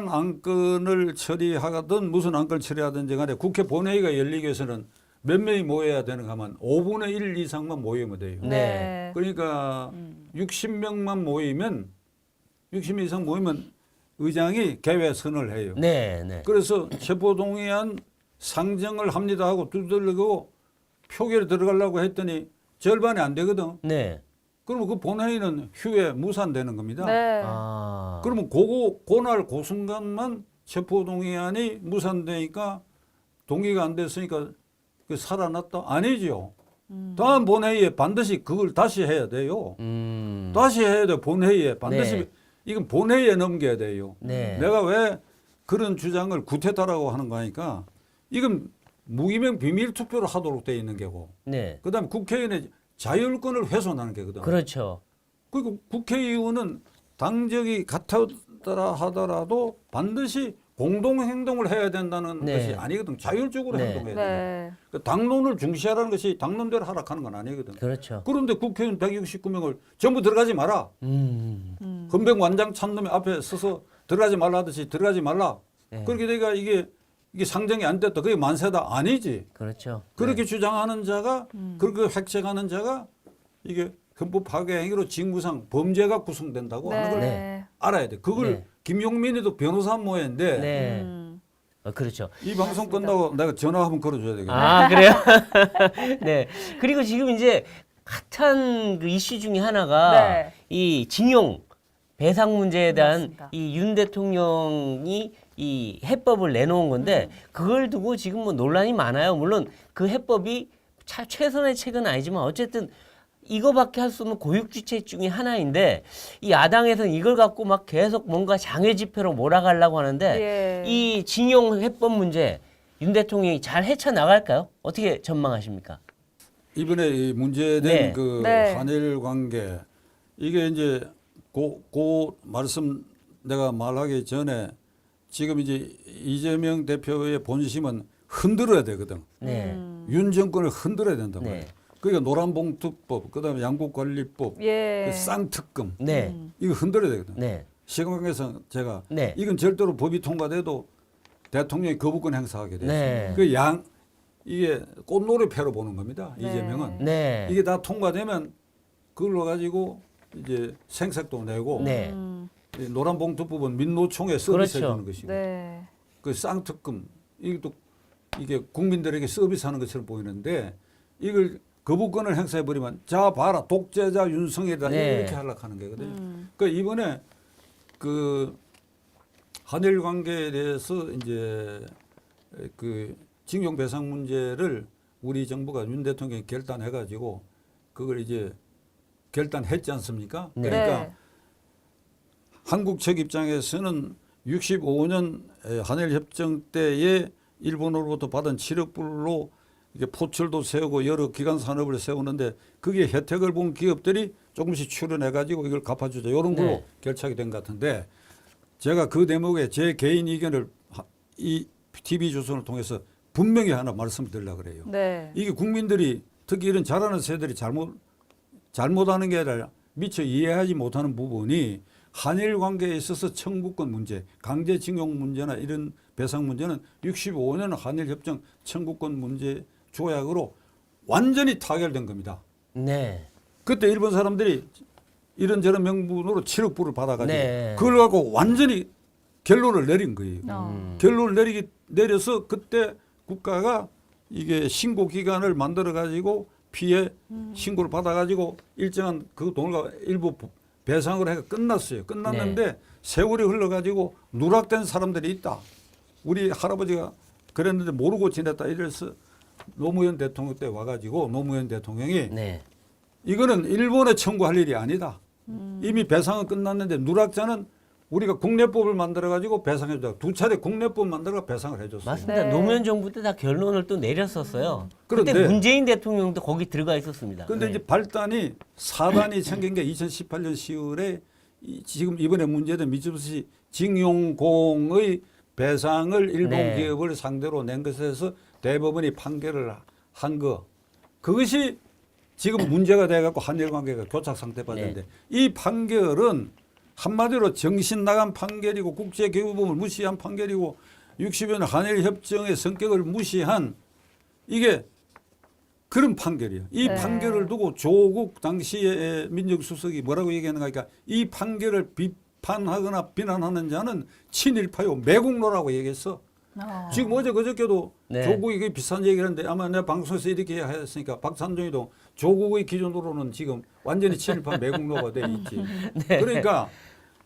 안건을 처리하든 무슨 안건을 처리하든지 간에 국회 본회의가 열리기 위해서는 몇 명이 모여야 되는가 하면 5분의 1 이상만 모이면 돼요. 네. 그러니까 60명만 모이면 60명 이상 모이면 의장이 개회선을 해요. 네. 네. 그래서 체포동의안 상정을 합니다 하고 두들리고 표결에 들어가려고 했더니 절반이 안 되거든. 네. 그러면 그 본회의는 휴에 무산되는 겁니다. 네. 그러면 그날 그 순간만 체포동의안이 무산되니까 동의가 안 됐으니까 그 살아났다? 아니죠. 다음 본회의에 반드시 그걸 다시 해야 돼요. 다시 해야 돼. 본회의에 반드시 네. 이건 본회의에 넘겨야 돼요. 네. 내가 왜 그런 주장을 구태타라고 하는 거니까 이건 무기명 비밀 투표로 하도록 돼 있는 게고 네. 그다음에 국회의원의 자율권을 훼손하는 게거든. 그렇죠. 그리고 국회의원은 당적이 같았더라 하더라도 반드시 공동 행동을 해야 된다는 네. 것이 아니거든. 자율적으로 네. 행동해야 돼. 네. 그 당론을 중시하라는 것이 당론대로 하락하는 건 아니거든. 그렇죠. 그런데 국회의원 169명을 전부 들어가지 마라. 헌병 완장 찬 놈이 앞에 서서 들어가지 말라 하듯이 들어가지 말라. 네. 그렇게 되니까 이게 상정이 안 됐다. 그게 만세다. 아니지. 그렇죠. 그렇게 주장하는 자가 그렇게 획책하는 자가 이게 헌법 파괴 행위로 직무상 범죄가 구성된다고 하는 걸 네. 알아야 돼. 그걸 네. 김용민이도 변호사 모였는데 네. 그렇죠. 이 방송 끝나고 내가 전화 한번 걸어줘야 되겠네. 그래요? 네. 그리고 지금 이제 핫한 그 이슈 중에 하나가 네. 이 징용 배상 문제에 대한 맞습니다. 이 윤 대통령이 이 해법을 내놓은 건데 그걸 두고 지금 뭐 논란이 많아요. 물론 그 해법이 최선의 책은 아니지만 어쨌든 이거밖에 할 수 없는 고육지책 중에 하나인데 이 야당에서는 이걸 갖고 막 계속 뭔가 장애 집회로 몰아가려고 하는데 예. 이 징용 해법 문제 윤 대통령이 잘 헤쳐나갈까요? 어떻게 전망하십니까? 이번에 이 문제된 네. 그 네. 한일 관계 이게 이제 그 말씀 내가 말하기 전에 지금 이제 이재명 대표의 본심은 흔들어야 되거든. 네. 윤 정권을 흔들어야 된단 네. 말이에요. 그러니까 노란봉투법, 그다음에 양국관리법, 예. 그 쌍특검 네. 이거 흔들어야 되거든. 네. 시간관계상 제가 네. 이건 절대로 법이 통과돼도 대통령이 거부권 행사하게 돼요. 네. 이게 꽃놀이 패로 보는 겁니다. 네. 이재명은 네. 이게 다 통과되면 그걸로 가지고 이제 생색도 내고 네. 이 노란봉투법은 민노총에 서비스 그렇죠. 해주는 것이고 네. 그 쌍특검 이것도 이게 국민들에게 서비스하는 것처럼 보이는데 이걸 거부권을 행사해 버리면 자 봐라 독재자 윤석열이다 네. 이렇게 하락하는 거거든요. 그러니까 이번에 그 한일 관계에 대해서 이제 그 징용 배상 문제를 우리 정부가 윤 대통령이 결단해 가지고 그걸 이제 결단했지 않습니까? 네. 그러니까 네. 한국 측 입장에서는 65년 한일 협정 때에 일본으로부터 받은 7억 불로 이게 포철도 세우고 여러 기간 산업을 세우는데 그게 혜택을 본 기업들이 조금씩 출연해 가지고 이걸 갚아주자 이런 걸로 네. 결착이 된 것 같은데 제가 그 대목에 제 개인 의견을 이 TV조선을 통해서 분명히 하나 말씀드리려고 그래요. 네. 이게 국민들이 특히 이런 자라는 세대들이 잘못하는 게 아니라 미처 이해하지 못하는 부분이 한일 관계에 있어서 청구권 문제, 강제징용 문제나 이런 배상 문제는 65년 한일협정 청구권 문제 조약으로 완전히 타결된 겁니다. 네. 그때 일본 사람들이 이런저런 명분으로 7억 불을 받아가지고 네. 그걸 갖고 완전히 결론을 내린 거예요. 결론을 내려서 그때 국가가 이게 신고 기간을 만들어 가지고 피해 신고를 받아 가지고 일정한 그 돈을 일부 배상을 해가 끝났어요. 끝났는데 세월이 흘러 가지고 누락된 사람들이 있다. 우리 할아버지가 그랬는데 모르고 지냈다 이래서 노무현 대통령 때 와가지고 노무현 대통령이 네. 이거는 일본에 청구할 일이 아니다. 이미 배상은 끝났는데 누락자는 우리가 국내법을 만들어가지고 배상해주자. 2차례 국내법 만들어가 배상을 해줬어요. 맞습니다. 네. 노무현 정부 때 다 결론을 또 내렸었어요. 그때 그런데 문재인 대통령도 거기 들어가 있었습니다. 그런데 네. 이제 발단이 4단이 생긴 게 2018년 10월에 지금 이번에 문제된 미쓰비시 징용공의 배상을 일본 네. 기업을 상대로 낸 것에서 대법원이 판결을 한 거. 그것이 지금 문제가 돼갖고 한일 관계가 교착 상태 빠졌는데 네. 이 판결은 한마디로 정신 나간 판결이고 국제교우법을 무시한 판결이고 60년 한일 협정의 성격을 무시한 이게 그런 판결이에요. 이 네. 판결을 두고 조국 당시의 민정수석이 뭐라고 얘기하는가 하니까 이 판결을 비판하거나 비난하는 자는 친일파요 매국노라고 얘기했어. 지금 어제 그저께도 네. 조국이 그 비슷한 얘기를 했는데 아마 내 방송에서 이렇게 했으니까 박찬종이도 조국의 기준으로는 지금 완전히 친일파 매국노가 돼 있지. 그러니까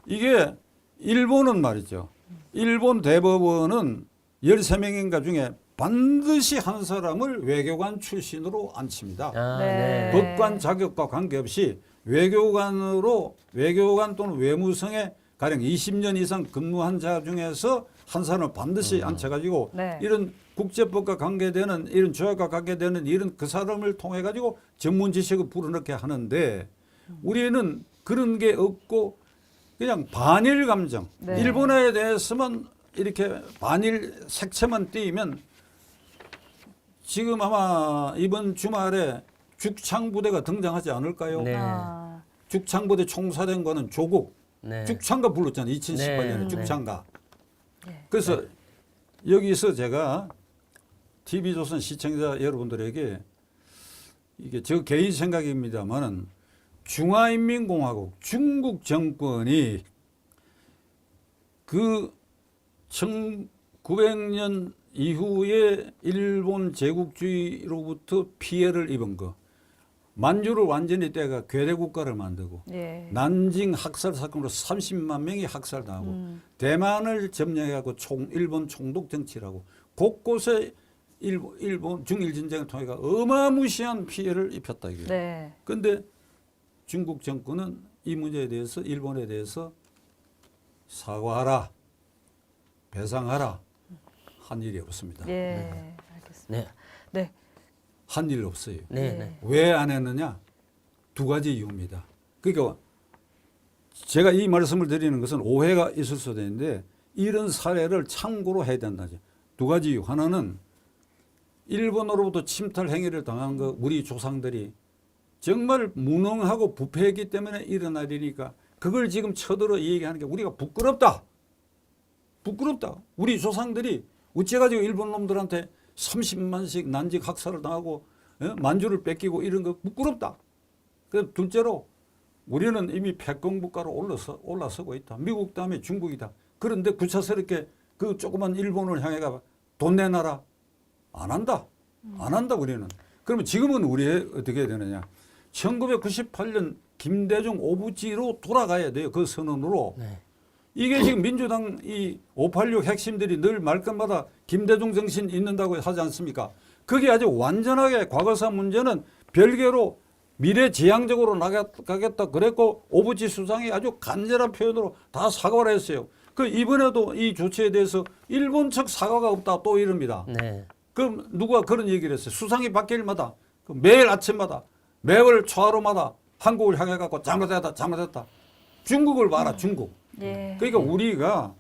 이게 일본은 말이죠. 일본 대법원은 13명인가 중에 반드시 한 사람을 외교관 출신으로 앉힙니다. 아, 네. 네. 법관 자격과 관계없이 외교관 또는 외무성에 가령 20년 이상 근무한 자 중에서 한 사람을 반드시 앉혀가지고 네. 이런 국제법과 관계되는 이런 조약과 관계되는 이런 그 사람을 통해 가지고 전문 지식을 불어넣게 하는데 우리는 그런 게 없고 그냥 반일 감정. 네. 일본에 대해서만 이렇게 반일 색채만 띄면 지금 아마 이번 주말에 죽창부대가 등장하지 않을까요? 네. 죽창부대 총사령관은 조국 네. 죽창가 불렀잖아요. 2018년에 네. 죽창가. 네. 그래서 여기서 제가 TV조선 시청자 여러분들에게 이게 저 개인 생각입니다만은 중화인민공화국 중국 정권이 그 1900년 이후에 일본 제국주의로부터 피해를 입은 거 만주를 완전히 떼가 괴뢰 국가를 만들고 예. 난징 학살 사건으로 30만 명이 학살당하고 대만을 점령해갖고 일본 총독 정치라고 곳곳에 일본 중일 전쟁을 통해 어마무시한 피해를 입혔다 이게. 네. 그런데 중국 정권은 이 문제에 대해서 일본에 대해서 사과하라, 배상하라 한 일이 없습니다. 예. 알겠습니다. 네. 네. 한 일 없어요. 네. 네. 네. 왜 안 했느냐? 2가지 이유입니다. 그러니까 제가 이 말씀을 드리는 것은 오해가 있을 수도 있는데 이런 사례를 참고로 해야 된다죠. 2가지 이유. 하나는 일본으로부터 침탈 행위를 당한 거 우리 조상들이 정말 무능하고 부패했기 때문에 일어날 일이니까 그걸 지금 쳐들어 얘기하는 게 우리가 부끄럽다. 부끄럽다. 우리 조상들이 어째가지고 일본 놈들한테 30만씩 난직 학살을 당하고 만주를 뺏기고 이런 거 부끄럽다. 그래서 둘째로 우리는 이미 패권 국가로 올라서고 있다. 미국 다음에 중국이다. 그런데 구차스럽게 그 조그만 일본을 향해가 돈 내놔라. 안 한다. 안 한다 우리는. 그러면 지금은 우리 어떻게 해야 되느냐. 1998년 김대중 오부지로 돌아가야 돼요. 그 선언으로. 네. 이게 지금 민주당 이 586 핵심들이 늘 말끝마다 김대중 정신 있는다고 하지 않습니까? 그게 아주 완전하게 과거사 문제는 별개로 미래지향적으로 나가겠다 그랬고 오부지 수상이 아주 간절한 표현으로 다 사과를 했어요. 그 이번에도 이 조치에 대해서 일본 측 사과가 없다 또 이럽니다. 네. 그럼 누가 그런 얘기를 했어요. 수상이 바뀔마다 매일 아침마다 매월 초하루마다 한국을 향해 갖고 잘못했다 잘못했다. 중국을 봐라 중국. 예. 그러니까 우리가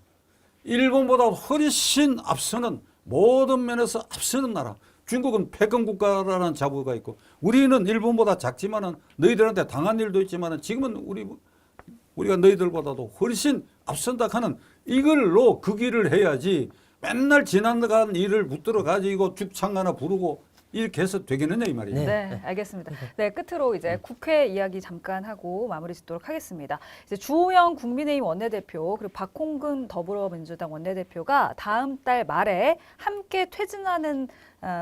일본보다 훨씬 앞서는 모든 면에서 앞서는 나라 중국은 패권 국가라는 자부가 있고 우리는 일본보다 작지만은 너희들한테 당한 일도 있지만은 지금은 우리가 너희들보다도 훨씬 앞선다 하는 이걸로 그 길을 해야지 맨날 지나간 일을 붙들어 가지고 죽창 하나 부르고 이렇게 해서 되겠느냐 이 말이에요. 네, 알겠습니다. 네, 끝으로 이제 국회 이야기 잠깐 하고 마무리 짓도록 하겠습니다. 이제 주호영 국민의힘 원내대표 그리고 박홍근 더불어민주당 원내대표가 다음 달 말에 함께 퇴진하는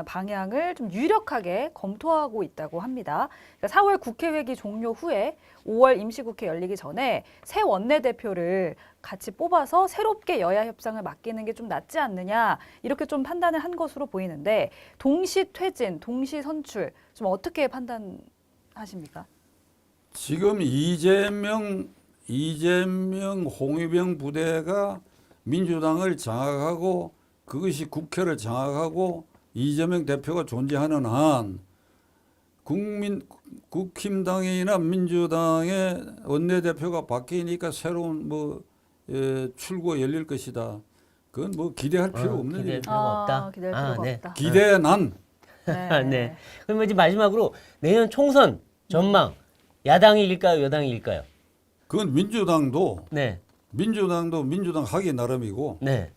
방향을 좀 유력하게 검토하고 있다고 합니다. 그러니까 4월 국회회기 종료 후에 5월 임시국회 열리기 전에 새 원내대표를 같이 뽑아서 새롭게 여야 협상을 맡기는 게 좀 낫지 않느냐 이렇게 좀 판단을 한 것으로 보이는데 동시 퇴진, 동시 선출 좀 어떻게 판단하십니까? 지금 이재명, 홍위병 부대가 민주당을 장악하고 그것이 국회를 장악하고 이재명 대표가 존재하는 한 국힘당이나 민주당의 원내대표가 바뀌니까 새로운 출구가 열릴 것이다. 그건 뭐 기대할 필요 없는 기대할 일이에요. 필요가 없다. 기대할 필요가 네. 없다. 기대난 네. 네. 그럼 이제 마지막으로 내년 총선 전망 야당이 이길까요, 여당이 이길까요? 그건 민주당도 네. 민주당 하기 나름이고 네.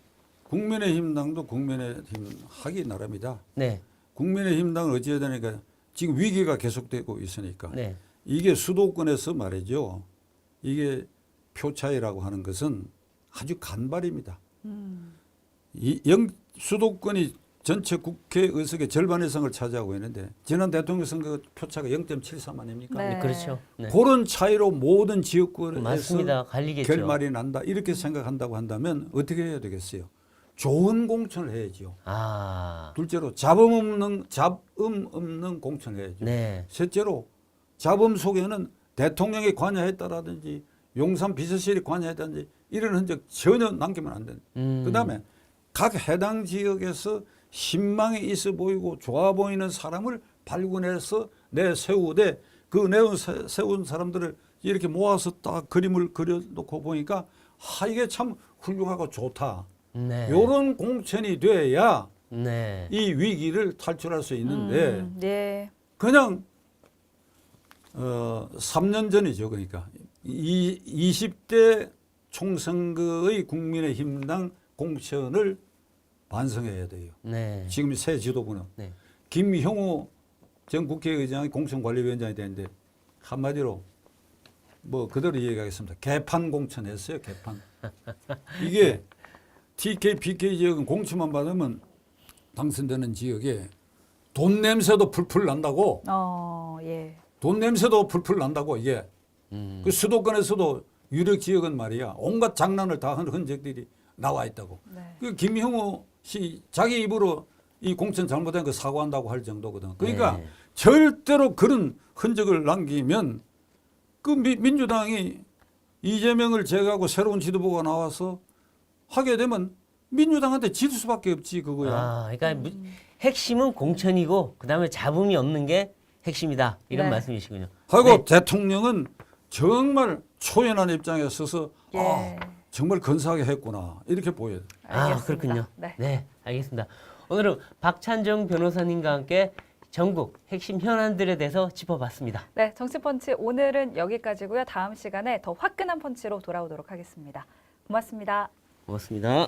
국민의힘당도 국민의힘 하기 나름이다. 네. 국민의힘당은 어찌해야 되니까 지금 위기가 계속되고 있으니까 네. 이게 수도권에서 말이죠. 이게 표 차이라고 하는 것은 아주 간발입니다. 수도권이 전체 국회 의석의 절반 이상을 차지하고 있는데 지난 대통령 선거 표차가 0.73 아닙니까? 네. 그렇죠. 네. 그런 차이로 모든 지역권에서 맞습니다. 갈리겠죠. 결말이 난다. 이렇게 생각한다고 한다면 어떻게 해야 되겠어요? 좋은 공천을 해야죠. 아. 둘째로 잡음 없는 공천을 해야죠. 네. 셋째로 잡음 속에는 대통령이 관여했다라든지 용산 비서실이 관여했다든지 이런 흔적 전혀 남기면 안 된다. 그다음에 각 해당 지역에서 신망이 있어 보이고 좋아 보이는 사람을 발굴해서 내세우되 그 세운 사람들을 이렇게 모아서 딱 그림을 그려놓고 보니까 이게 참 훌륭하고 좋다. 네. 이런 공천이 돼야 네. 이 위기를 탈출할 수 있는데 네. 그냥 3년 전이죠. 그러니까 20대 총선거의 국민의힘당 공천을 반성해야 돼요. 네. 지금 새 지도부는 네. 김형우 전 국회의장이 공천관리위원장이 되는데 한마디로 뭐 그대로 얘기하겠습니다. 개판 공천했어요. 개판. 이게 TK, PK 지역은 공천만 받으면 당선되는 지역에 돈 냄새도 풀풀 난다고. 예. 돈 냄새도 풀풀 난다고 이게. 그 수도권에서도 유력 지역은 말이야 온갖 장난을 다 한 흔적들이 나와 있다고. 네. 그 김형우 씨 자기 입으로 이 공천 잘못된 거 사과한다고 할 정도거든. 그러니까 네. 절대로 그런 흔적을 남기면 그 민주당이 이재명을 제거하고 새로운 지도부가 나와서 하게 되면 민주당한테 질 수밖에 없지 그거야. 아, 그러니까 핵심은 공천이고 그다음에 잡음이 없는 게 핵심이다. 이런 네. 말씀이시군요. 하고 네. 대통령은 정말 초연한 입장에 서서 예. 정말 근사하게 했구나 이렇게 보여요. 아, 알겠습니다. 그렇군요. 네. 네, 알겠습니다. 오늘은 박찬정 변호사님과 함께 전국 핵심 현안들에 대해서 짚어봤습니다. 네, 정치펀치 오늘은 여기까지고요. 다음 시간에 더 화끈한 펀치로 돌아오도록 하겠습니다. 고맙습니다. 고맙습니다.